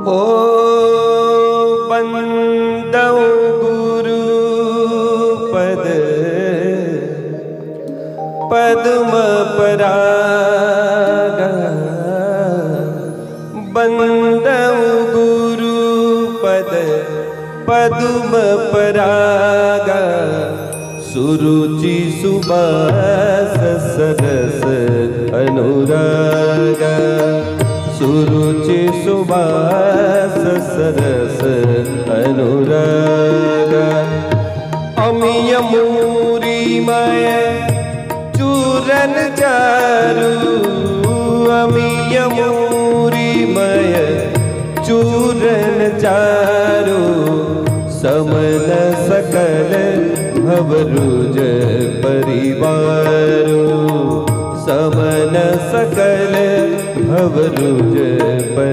ओ बंदौ गुरु पद पद्म पराग, बंदौ गुरु पद पद्म पराग, सुरुचि सुबास सरस अनुराग, सुरुचि सुबास सरस अनुराग। अमिय मूरिमय चूरन चारु, अमिय मूरिमय चूरन चारु, समन सकल भवरुज परिवारो, समन सकल भवरुज परिवारो।